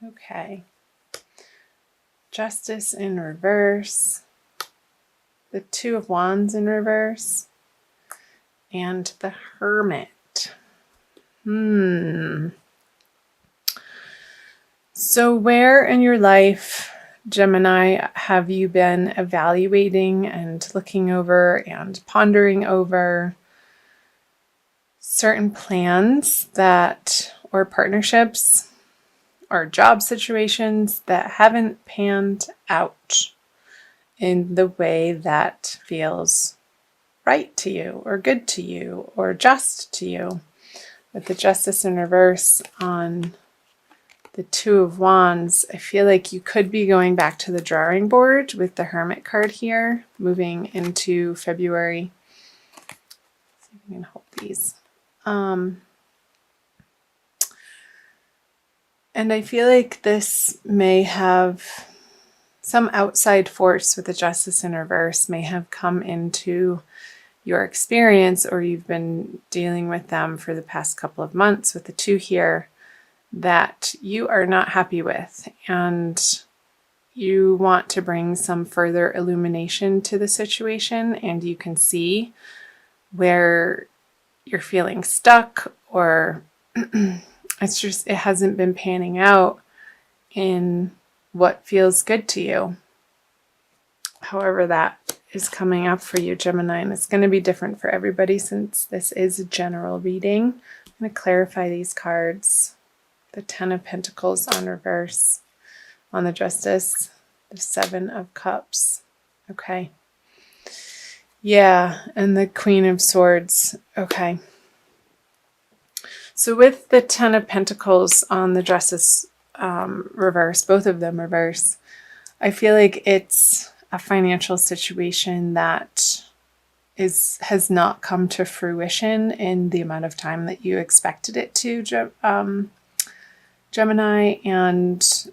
Okay. Justice in reverse. The Two of Wands in reverse. And the Hermit. So where in your life, Gemini, have you been evaluating and looking over and pondering over certain plans or partnerships or job situations that haven't panned out in the way that feels right to you or good to you or just to you? With the Justice in reverse on the Two of Wands, I feel like you could be going back to the drawing board with the Hermit card here, moving into February. Let's see if I can hold these. And I feel like this may have some outside force with the Justice in reverse may have come into your experience, or you've been dealing with them for the past couple of months with the two here, that you are not happy with, and you want to bring some further illumination to the situation, and you can see where you're feeling stuck, or it hasn't been panning out in what feels good to you. However that is coming up for you, Gemini, and it's going to be different for everybody since this is a general reading. I'm going to clarify these cards. The Ten of Pentacles on reverse on the Justice, the Seven of Cups. Okay. Yeah, and the Queen of Swords. Okay. So with the Ten of Pentacles on the Justice reverse, both of them reverse, I feel like it's a financial situation that has not come to fruition in the amount of time that you expected it to, Gemini, and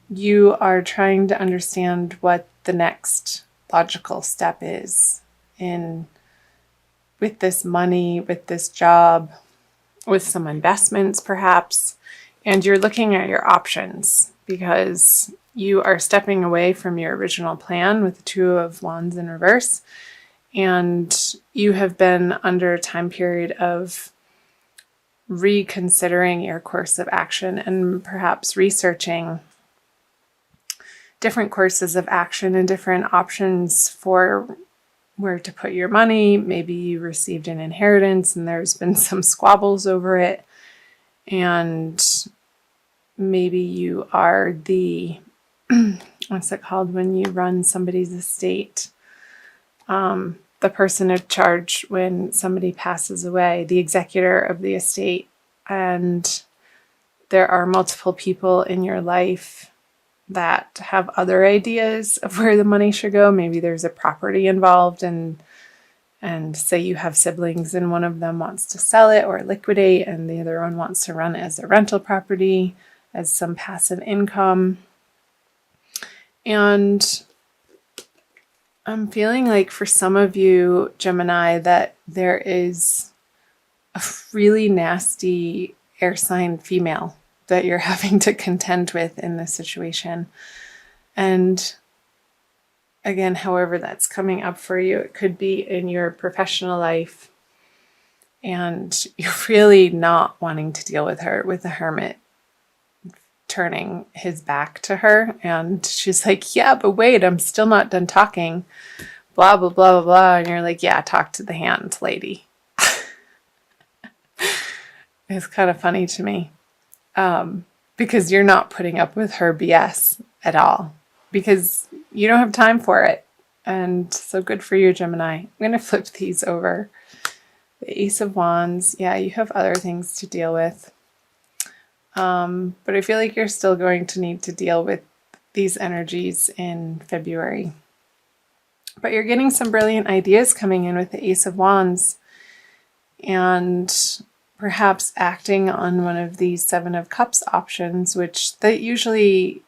you are trying to understand what the next logical step is with this money, with this job, with some investments perhaps, and you're looking at your options because you are stepping away from your original plan with the Two of Wands in reverse, and you have been under a time period of reconsidering your course of action and perhaps researching different courses of action and different options for where to put your money. Maybe you received an inheritance and there's been some squabbles over it, and maybe you are the what's it called when you run somebody's estate? The person in charge when somebody passes away, the executor of the estate, and there are multiple people in your life that have other ideas of where the money should go. Maybe there's a property involved, and say you have siblings and one of them wants to sell it or liquidate, and the other one wants to run it as a rental property, as some passive income. And I'm feeling like for some of you, Gemini, that there is a really nasty air sign female that you're having to contend with in this situation. And again, however that's coming up for you, it could be in your professional life, and you're really not wanting to deal with her, with the Hermit turning his back to her, and she's like, yeah, but wait, I'm still not done talking, blah blah blah blah blah, and you're like, yeah, talk to the hand, lady. It's kind of funny to me, because you're not putting up with her BS at all, because you don't have time for it. And so good for you, Gemini. I'm going to flip these over. The Ace of Wands. Yeah, you have other things to deal with. But I feel like you're still going to need to deal with these energies in February. But you're getting some brilliant ideas coming in with the Ace of Wands, and perhaps acting on one of these Seven of Cups options, which that usually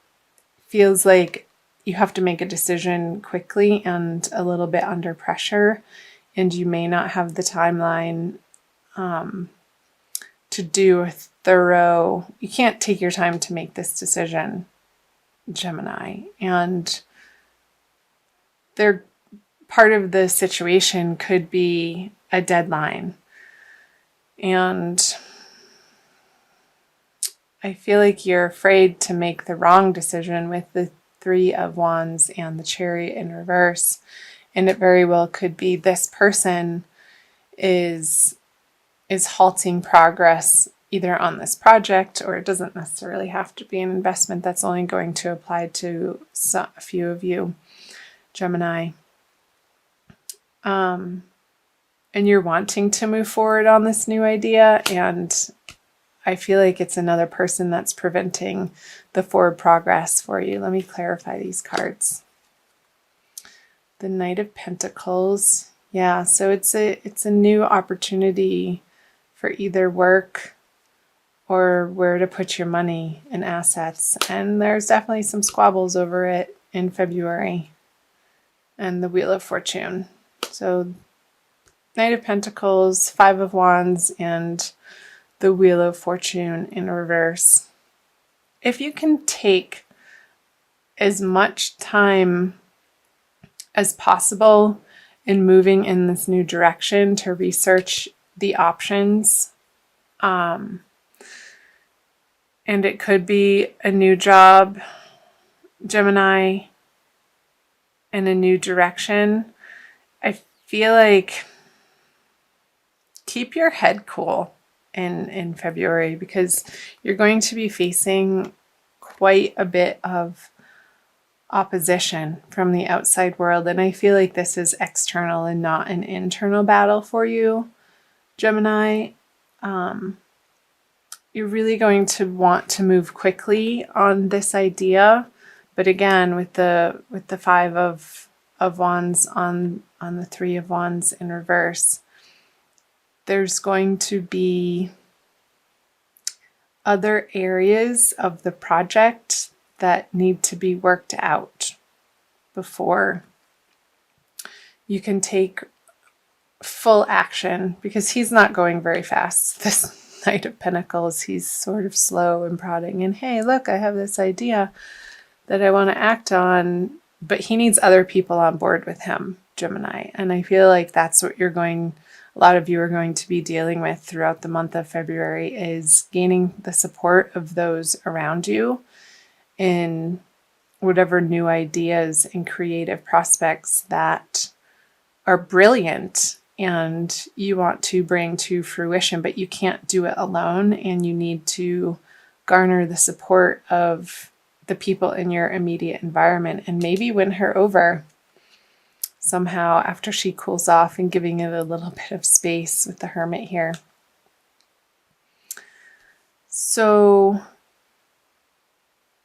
feels like you have to make a decision quickly and a little bit under pressure, and you may not have the timeline to do a thorough, you can't take your time to make this decision, Gemini. And part of the situation could be a deadline. And I feel like you're afraid to make the wrong decision with the Three of Wands and the Chariot in reverse. And it very well could be this person is halting progress either on this project, or it doesn't necessarily have to be an investment. That's only going to apply to a few of you, Gemini. And you're wanting to move forward on this new idea, and I feel like it's another person that's preventing the forward progress for you. Let me clarify these cards. The Knight of Pentacles. Yeah, so it's a new opportunity for either work or where to put your money and assets. And there's definitely some squabbles over it in February. And the Wheel of Fortune. So Knight of Pentacles, Five of Wands, and the Wheel of Fortune in reverse. If you can take as much time as possible in moving in this new direction to research the options, and it could be a new job, Gemini, and a new direction. I feel like keep your head cool in February, because you're going to be facing quite a bit of opposition from the outside world. And I feel like this is external and not an internal battle for you, Gemini. You're really going to want to move quickly on this idea. But again, with the Five of Wands on the Three of Wands in reverse, there's going to be other areas of the project that need to be worked out before you can take full action, because he's not going very fast. This Knight of Pentacles, he's sort of slow and prodding, and hey, look, I have this idea that I want to act on, but he needs other people on board with him, Gemini. And I feel like that's what a lot of you are going to be dealing with throughout the month of February, is gaining the support of those around you in whatever new ideas and creative prospects that are brilliant and you want to bring to fruition, but you can't do it alone, and you need to garner the support of the people in your immediate environment and maybe win her over somehow after she cools off, and giving it a little bit of space with the Hermit here. So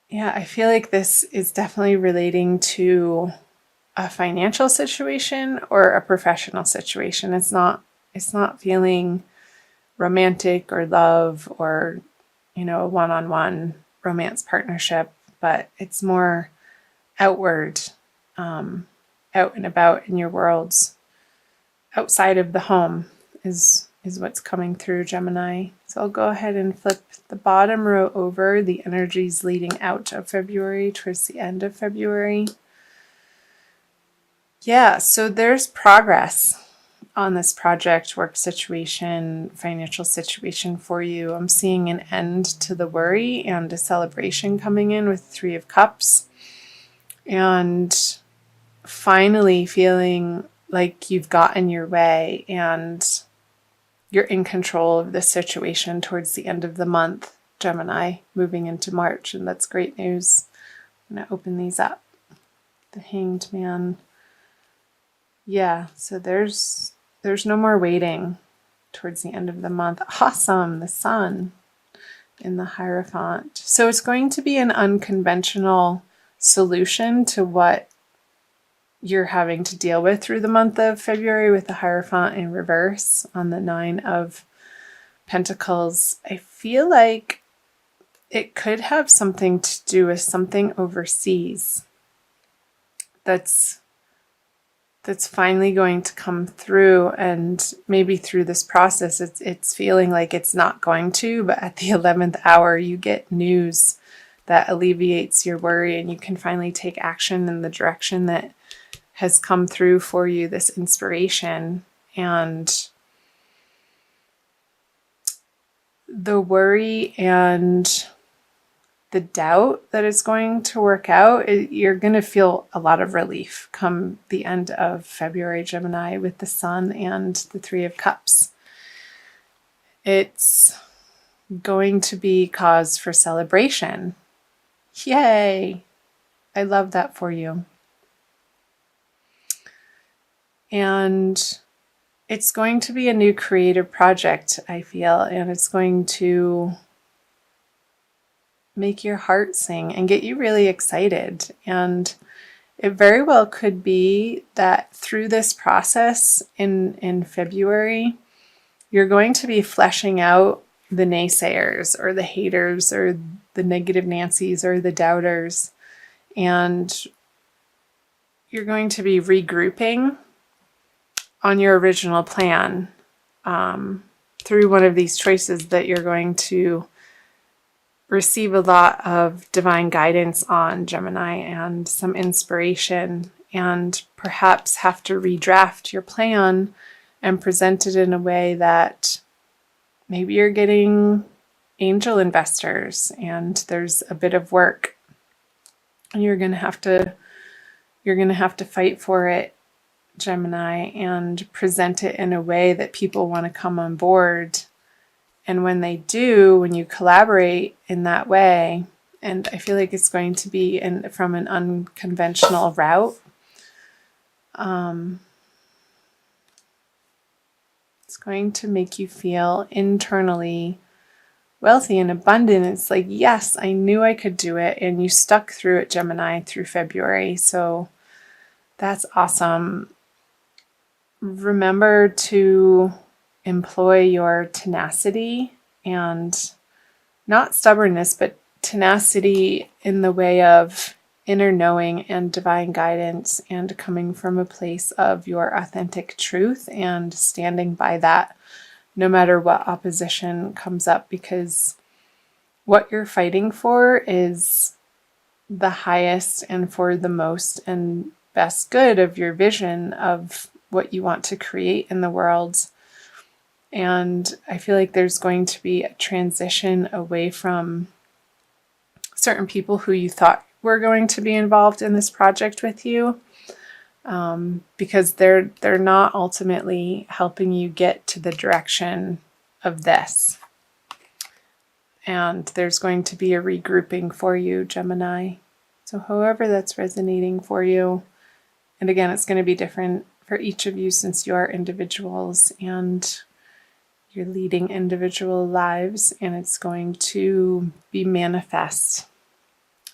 yeah, I feel like this is definitely relating to a financial situation or a professional situation. It's not feeling romantic or love or, a one-on-one romance partnership, but it's more outward, out and about in your worlds. Outside of the home is what's coming through, Gemini. So I'll go ahead and flip the bottom row over, the energies leading out of February towards the end of February. Yeah, so there's progress on this project, work situation, financial situation for you. I'm seeing an end to the worry and a celebration coming in with Three of Cups. And finally feeling like you've gotten your way and you're in control of the situation towards the end of the month, Gemini, moving into March. And that's great news. I'm going to open these up. The Hanged Man. Yeah, so there's no more waiting towards the end of the month. Awesome, the Sun in the Hierophant. So it's going to be an unconventional solution to what you're having to deal with through the month of February, with the Hierophant in reverse on the Nine of Pentacles. I feel like it could have something to do with something overseas that's that's finally going to come through, and maybe through this process it's feeling like it's not going to, but at the 11th hour you get news that alleviates your worry, and you can finally take action in the direction that has come through for you, this inspiration. And the worry and the doubt that it's going to work out, you're going to feel a lot of relief come the end of February, Gemini, with the Sun and the Three of Cups. It's going to be cause for celebration. Yay! I love that for you. And it's going to be a new creative project, I feel, and it's going to make your heart sing and get you really excited. And it very well could be that through this process in February, you're going to be fleshing out the naysayers or the haters or the negative Nancys or the doubters. And you're going to be regrouping on your original plan through one of these choices that you're going to receive a lot of divine guidance on, Gemini, and some inspiration, and perhaps have to redraft your plan and present it in a way that maybe you're getting angel investors and there's a bit of work and you're going to have to fight for it, Gemini, and present it in a way that people want to come on board. And when they do, when you collaborate in that way, and I feel like it's going to be from an unconventional route, it's going to make you feel internally wealthy and abundant. It's like, yes, I knew I could do it, and you stuck through it, Gemini, through February. So that's awesome. Remember to employ your tenacity, and not stubbornness, but tenacity in the way of inner knowing and divine guidance, and coming from a place of your authentic truth and standing by that no matter what opposition comes up, because what you're fighting for is the highest and for the most and best good of your vision of what you want to create in the world. And I feel like there's going to be a transition away from certain people who you thought were going to be involved in this project with you, because they're not ultimately helping you get to the direction of this. And there's going to be a regrouping for you, Gemini. So however that's resonating for you, and again, it's going to be different for each of you since you are individuals and you're leading individual lives, and it's going to be manifest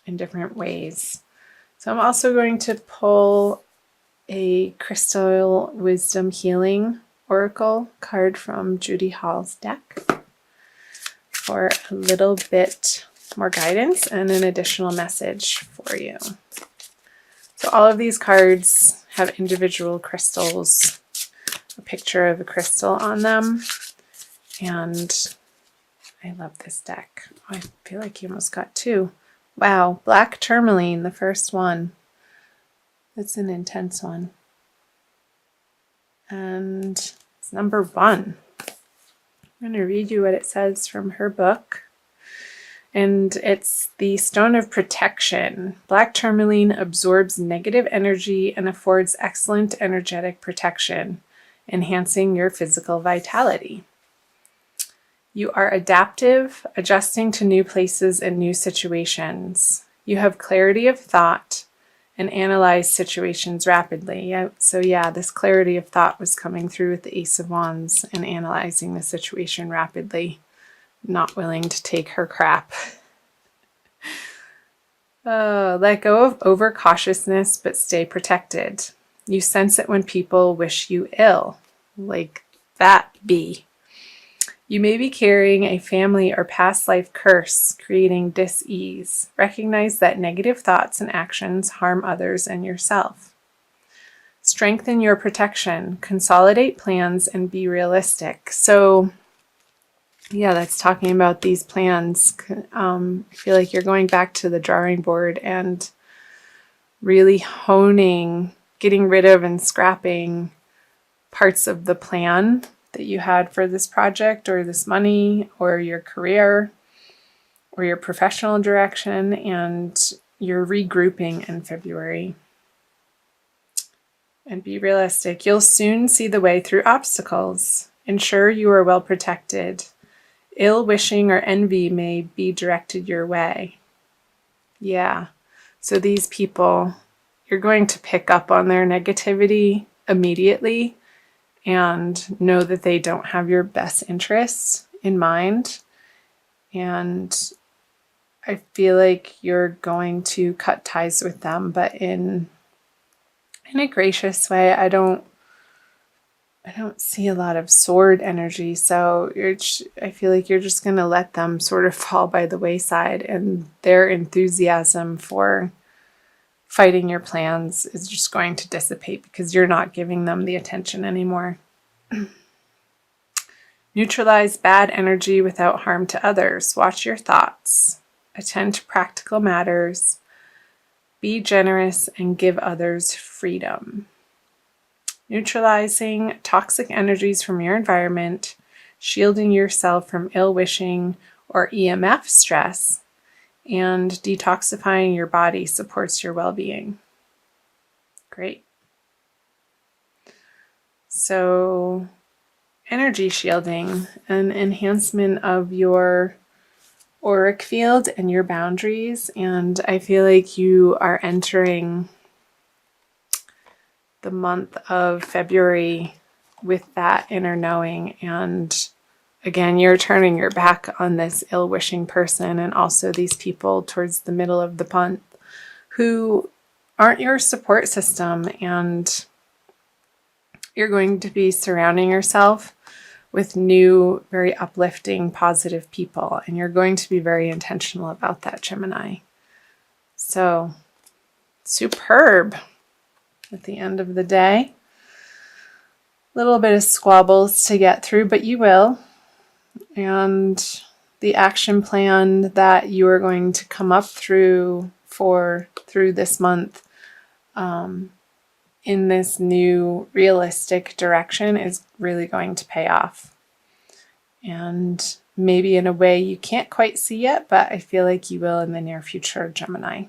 in different ways. So I'm also going to pull a Crystal Wisdom Healing Oracle card from Judy Hall's deck for a little bit more guidance and an additional message for you. So all of these cards have individual crystals, a picture of a crystal on them. And I love this deck. I feel like you almost got two. Wow, black tourmaline, the first one. That's an intense one. And it's number 1. I'm going to read you what it says from her book. And it's the Stone of Protection. Black tourmaline absorbs negative energy and affords excellent energetic protection, enhancing your physical vitality. You are adaptive, adjusting to new places and new situations. You have clarity of thought and analyze situations rapidly. So this clarity of thought was coming through with the Ace of Wands and analyzing the situation rapidly, not willing to take her crap. Let go of overcautiousness, but stay protected. You sense it when people wish you ill. Like that bee. You may be carrying a family or past life curse, creating dis-ease. Recognize that negative thoughts and actions harm others and yourself. Strengthen your protection, consolidate plans, and be realistic. So yeah, that's talking about these plans. I feel like you're going back to the drawing board and really honing, getting rid of and scrapping parts of the plan that you had for this project or this money or your career or your professional direction, and you're regrouping in February. And be realistic. You'll soon see the way through obstacles. Ensure you are well protected. Ill wishing or envy may be directed your way. Yeah. So these people, you're going to pick up on their negativity immediately and know that they don't have your best interests in mind. And I feel like you're going to cut ties with them, but in a gracious way. I don't see a lot of sword energy, so I feel like you're just going to let them sort of fall by the wayside, and their enthusiasm for fighting your plans is just going to dissipate because you're not giving them the attention anymore. Neutralize bad energy without harm to others. Watch your thoughts. Attend to practical matters. Be generous and give others freedom. Neutralizing toxic energies from your environment, shielding yourself from ill-wishing or EMF stress, and detoxifying your body supports your well-being. Great. So, energy shielding, an enhancement of your auric field and your boundaries, and I feel like you are entering the month of February with that inner knowing, and again, you're turning your back on this ill-wishing person and also these people towards the middle of the month who aren't your support system, and you're going to be surrounding yourself with new, very uplifting, positive people, and you're going to be very intentional about that, Gemini. So, superb at the end of the day. A little bit of squabbles to get through, but you will. And the action plan that you are going to come up through this month in this new realistic direction is really going to pay off. And maybe in a way you can't quite see yet, but I feel like you will in the near future, Gemini.